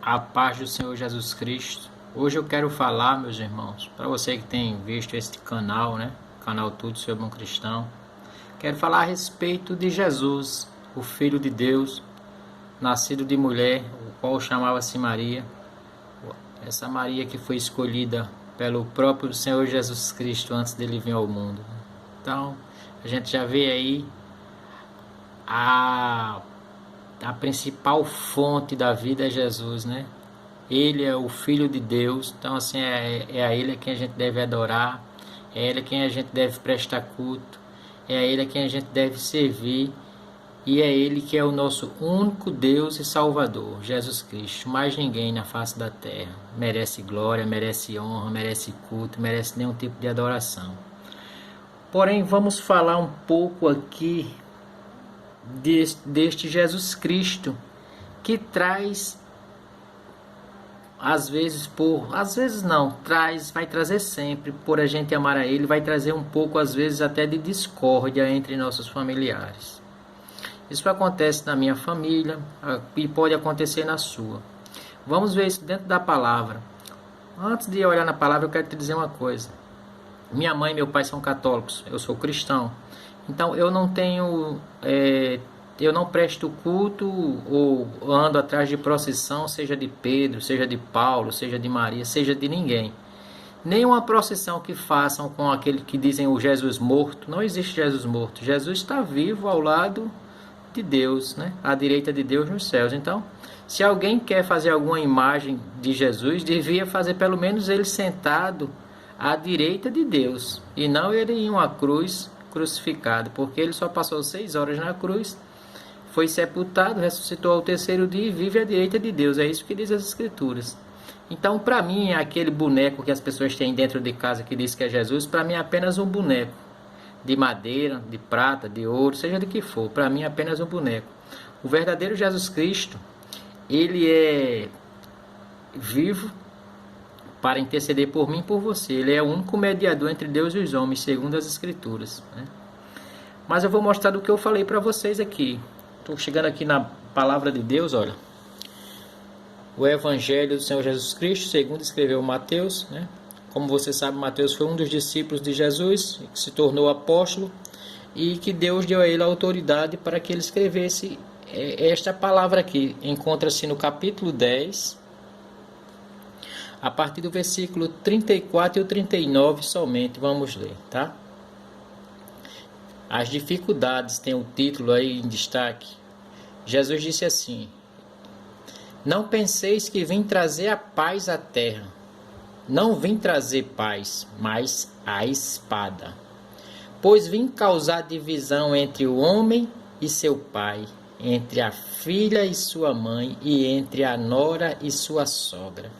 A paz do Senhor Jesus Cristo. Hoje eu quero falar, meus irmãos, para você que tem visto este canal, né? Canal Tudo sobre um Cristão. Quero falar a respeito de Jesus, o Filho de Deus, nascido de mulher, o qual chamava-se Maria. Essa Maria que foi escolhida pelo próprio Senhor Jesus Cristo antes dele vir ao mundo. Então, a gente já vê aí a principal fonte da vida é Jesus, né? Ele é o Filho de Deus, então assim é a Ele a quem a gente deve adorar, é a Ele a quem a gente deve prestar culto, é a Ele a quem a gente deve servir, e é Ele que é o nosso único Deus e Salvador, Jesus Cristo. Mais ninguém na face da terra merece glória, merece honra, merece culto, merece nenhum tipo de adoração. Porém, vamos falar um pouco aqui deste Jesus Cristo, que traz, às vezes não, vai trazer sempre, por a gente amar a Ele, vai trazer um pouco, às vezes, até de discórdia entre nossos familiares. Isso acontece na minha família e pode acontecer na sua. Vamos ver isso dentro da palavra. Antes de olhar na palavra, eu quero te dizer uma coisa. Minha mãe e meu pai são católicos, eu sou cristão. Então eu não tenho, eu não presto culto ou ando atrás de procissão, seja de Pedro, seja de Paulo, seja de Maria, seja de ninguém. Nenhuma procissão que façam com aquele que dizem o Jesus morto. Não existe Jesus morto. Jesus está vivo ao lado de Deus, né? À direita de Deus nos céus. Então, se alguém quer fazer alguma imagem de Jesus, devia fazer pelo menos ele sentado à direita de Deus, e não ele em uma cruz crucificado, porque ele só passou 6 horas na cruz, foi sepultado, ressuscitou ao terceiro dia e vive à direita de Deus. É isso que diz as Escrituras. Então, para mim, aquele boneco que as pessoas têm dentro de casa que diz que é Jesus, para mim é apenas um boneco de madeira, de prata, de ouro, seja de que for. Para mim é apenas um boneco. O verdadeiro Jesus Cristo, ele é vivo para interceder por mim e por você. Ele é o único mediador entre Deus e os homens, segundo as Escrituras, né? Mas eu vou mostrar do que eu falei para vocês aqui. Estou chegando aqui na palavra de Deus, olha. O Evangelho do Senhor Jesus Cristo, segundo escreveu Mateus, né? Como você sabe, Mateus foi um dos discípulos de Jesus, que se tornou apóstolo, e que Deus deu a ele a autoridade para que ele escrevesse esta palavra aqui. Encontra-se no capítulo 10, a partir do versículo 34 e o 39 somente. Vamos ler, tá? As dificuldades, tem o título aí em destaque. Jesus disse assim: não penseis que vim trazer a paz à terra. Não vim trazer paz, mas a espada. Pois vim causar divisão entre o homem e seu pai, entre a filha e sua mãe, e entre a nora e sua sogra.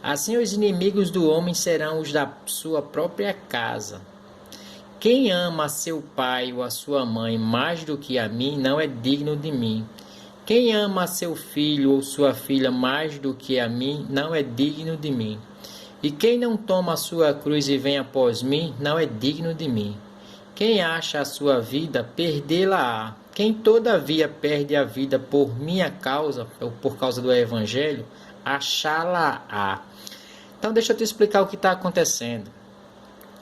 Assim os inimigos do homem serão os da sua própria casa. Quem ama a seu pai ou a sua mãe mais do que a mim, não é digno de mim. Quem ama a seu filho ou sua filha mais do que a mim, não é digno de mim. E quem não toma a sua cruz e vem após mim, não é digno de mim. Quem acha a sua vida, perdê-la-á. Quem todavia perde a vida por minha causa, ou por causa do Evangelho, achá-la-á. Então deixa eu te explicar o que está acontecendo.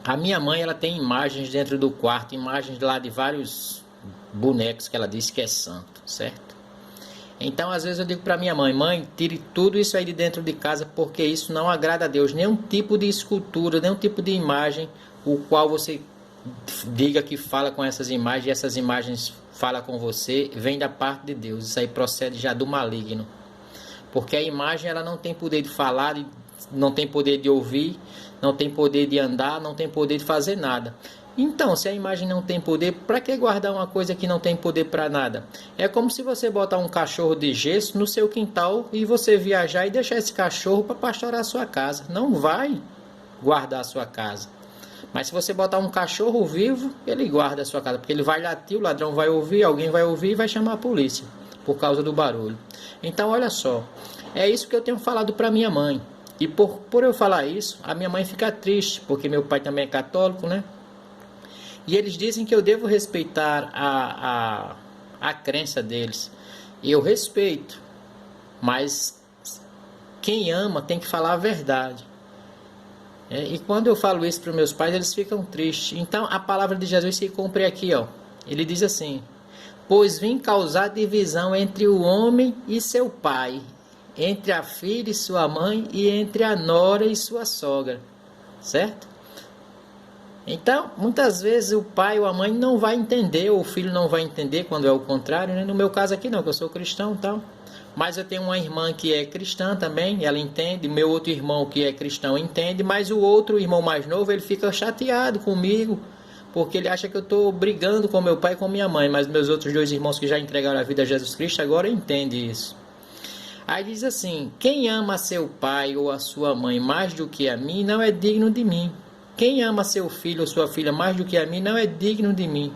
A minha mãe, ela tem imagens dentro do quarto, imagens lá de vários bonecos que ela disse que é santo, certo? Então, às vezes eu digo para minha mãe: mãe, tire tudo isso aí de dentro de casa, porque isso não agrada a Deus. Nenhum tipo de escultura, nenhum tipo de imagem, o qual você diga que fala com essas imagens, e essas imagens falam com você, vem da parte de Deus. Isso aí procede já do maligno. Porque a imagem, ela não tem poder de falar, não tem poder de ouvir, não tem poder de andar, não tem poder de fazer nada. Então, se a imagem não tem poder, para que guardar uma coisa que não tem poder para nada? É como se você botar um cachorro de gesso no seu quintal e você viajar e deixar esse cachorro para pastorar a sua casa. Não vai guardar a sua casa. Mas se você botar um cachorro vivo, ele guarda a sua casa, porque ele vai latir, o ladrão vai ouvir, alguém vai ouvir e vai chamar a polícia por causa do barulho. Então, olha só, é isso que eu tenho falado para minha mãe. E por eu falar isso, a minha mãe fica triste, porque meu pai também é católico, né? E eles dizem que eu devo respeitar a crença deles. E eu respeito, mas quem ama tem que falar a verdade. E quando eu falo isso para os meus pais, eles ficam tristes. Então a palavra de Jesus se cumpre aqui, ó. Ele diz assim: pois vim causar divisão entre o homem e seu pai, entre a filha e sua mãe, e entre a nora e sua sogra. Certo? Então, muitas vezes o pai ou a mãe não vai entender, ou o filho não vai entender quando é o contrário, né? No meu caso aqui não, que eu sou cristão e tal. Mas eu tenho uma irmã que é cristã também, ela entende. Meu outro irmão que é cristão entende, mas o outro irmão mais novo, ele fica chateado comigo, porque ele acha que eu estou brigando com meu pai e com minha mãe. Mas meus outros dois irmãos que já entregaram a vida a Jesus Cristo agora entendem isso. Aí diz assim: quem ama seu pai ou a sua mãe mais do que a mim, não é digno de mim. Quem ama seu filho ou sua filha mais do que a mim, não é digno de mim.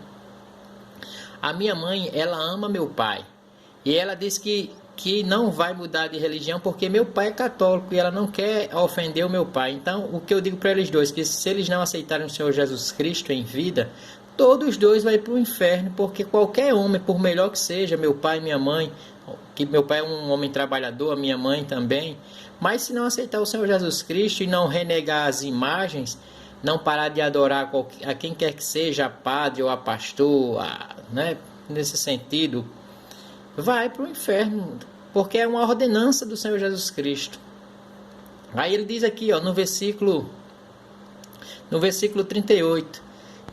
A minha mãe, ela ama meu pai. E ela diz que não vai mudar de religião porque meu pai é católico e ela não quer ofender o meu pai. Então, o que eu digo para eles dois, que se eles não aceitarem o Senhor Jesus Cristo em vida, todos os dois vão para o inferno, porque qualquer homem, por melhor que seja, meu pai e minha mãe, que meu pai é um homem trabalhador, a minha mãe também, mas se não aceitar o Senhor Jesus Cristo e não renegar as imagens, não parar de adorar a quem quer que seja, a padre ou a pastor, né, nesse sentido, vai para o inferno, porque é uma ordenança do Senhor Jesus Cristo. Aí ele diz aqui, ó, no versículo 38,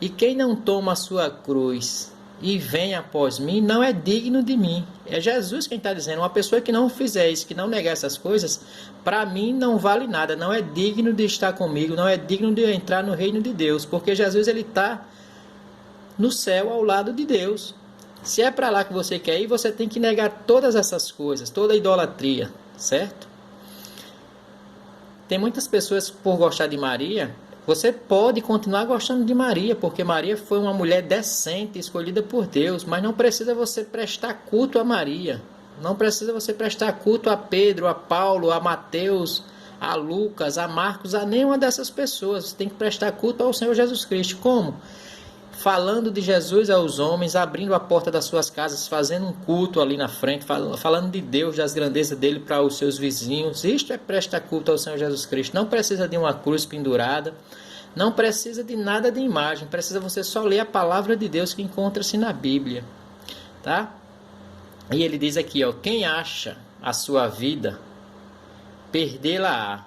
e quem não toma a sua cruz e vem após mim, não é digno de mim. É Jesus quem está dizendo. Uma pessoa que não fizer isso, que não negar essas coisas, para mim não vale nada, não é digno de estar comigo, não é digno de entrar no reino de Deus, porque Jesus, ele está no céu ao lado de Deus. Se é para lá que você quer ir, você tem que negar todas essas coisas, toda a idolatria, certo? Tem muitas pessoas, por gostar de Maria, você pode continuar gostando de Maria, porque Maria foi uma mulher decente, escolhida por Deus, mas não precisa você prestar culto a Maria. Não precisa você prestar culto a Pedro, a Paulo, a Mateus, a Lucas, a Marcos, a nenhuma dessas pessoas. Você tem que prestar culto ao Senhor Jesus Cristo. Como? Falando de Jesus aos homens, abrindo a porta das suas casas, fazendo um culto ali na frente, falando de Deus, das grandezas dele para os seus vizinhos. Isto é prestar culto ao Senhor Jesus Cristo. Não precisa de uma cruz pendurada, não precisa de nada de imagem, precisa você só ler a palavra de Deus que encontra-se na Bíblia, tá? E ele diz aqui, ó, quem acha a sua vida, perdê-la-á.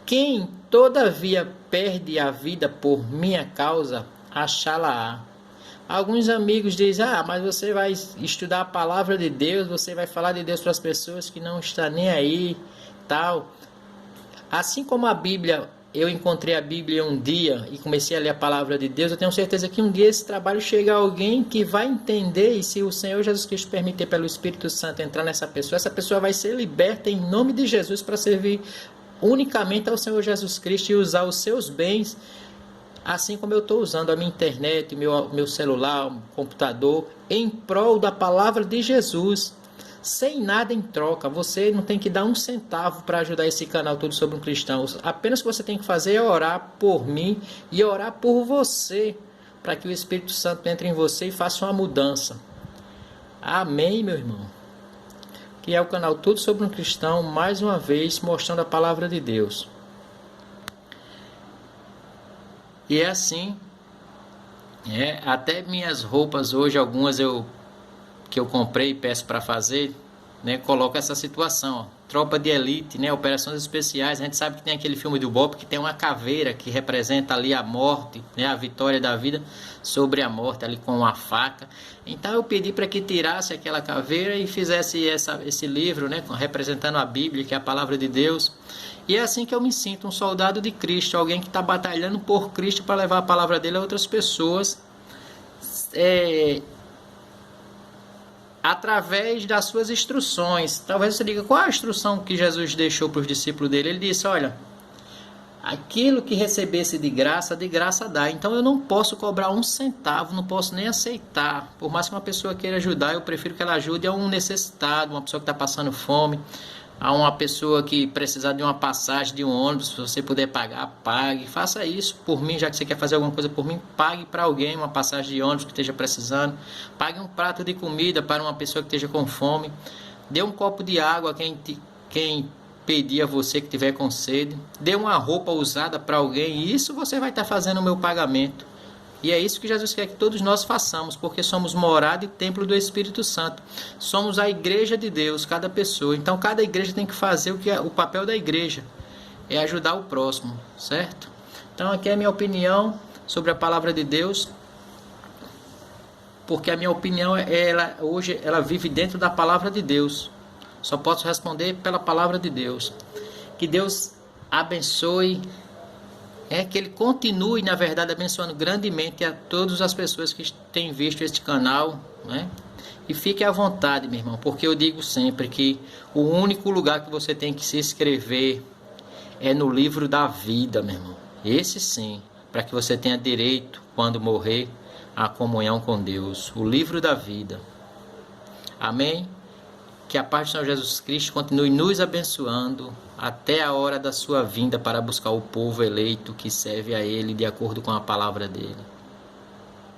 Quem, todavia, perde a vida por minha causa, achá-la-á. Alguns amigos dizem, mas você vai estudar a palavra de Deus, você vai falar de Deus para as pessoas que não estão nem aí, tal. Assim como a Bíblia, eu encontrei a Bíblia um dia e comecei a ler a palavra de Deus, eu tenho certeza que um dia esse trabalho chega a alguém que vai entender, e se o Senhor Jesus Cristo permitir pelo Espírito Santo entrar nessa pessoa, essa pessoa vai ser liberta em nome de Jesus para servir unicamente ao Senhor Jesus Cristo e usar os seus bens, assim como eu estou usando a minha internet, meu celular, o computador, em prol da palavra de Jesus, sem nada em troca. Você não tem que dar um centavo para ajudar esse canal Tudo Sobre um Cristão. Apenas o que você tem que fazer é orar por mim e orar por você, para que o Espírito Santo entre em você e faça uma mudança. Amém, meu irmão? Que é o canal Tudo Sobre um Cristão, mais uma vez mostrando a palavra de Deus. E é assim, até minhas roupas hoje, algumas que eu comprei e peço para fazer, né, coloca essa situação, ó. Tropa de elite, né, operações especiais. A gente sabe que tem aquele filme do Bob que tem uma caveira que representa ali a morte, né, a vitória da vida sobre a morte, ali com uma faca. Então eu pedi para que tirasse aquela caveira e fizesse esse livro, né, representando a Bíblia, que é a palavra de Deus. E é assim que eu me sinto, um soldado de Cristo, alguém que está batalhando por Cristo para levar a palavra dele a outras pessoas, através das suas instruções. Talvez você diga, qual a instrução que Jesus deixou para os discípulos dele? Ele disse, olha, aquilo que recebesse de graça dá. Então eu não posso cobrar um centavo, não posso nem aceitar. Por mais que uma pessoa queira ajudar, eu prefiro que ela ajude a um necessitado, uma pessoa que está passando fome, a uma pessoa que precisar de uma passagem de um ônibus. Se você puder pagar, pague. Faça isso por mim, já que você quer fazer alguma coisa por mim, pague para alguém uma passagem de ônibus que esteja precisando. Pague um prato de comida para uma pessoa que esteja com fome. Dê um copo de água a quem quem pedir a você que tiver com sede, dê uma roupa usada para alguém, e isso você vai estar fazendo o meu pagamento. E é isso que Jesus quer que todos nós façamos, porque somos morada e templo do Espírito Santo. Somos a igreja de Deus, cada pessoa. Então cada igreja tem que fazer o papel da igreja, é ajudar o próximo, certo? Então aqui é a minha opinião sobre a palavra de Deus, porque a minha opinião hoje ela vive dentro da palavra de Deus. Só posso responder pela palavra de Deus. Que Deus abençoe, que Ele continue, na verdade, abençoando grandemente a todas as pessoas que têm visto este canal, né? E fique à vontade, meu irmão, porque eu digo sempre que o único lugar que você tem que se inscrever é no livro da vida, meu irmão. Esse sim, para que você tenha direito, quando morrer, à comunhão com Deus. O livro da vida. Amém? Que a paz do Senhor Jesus Cristo continue nos abençoando até a hora da sua vinda para buscar o povo eleito que serve a Ele de acordo com a palavra dele.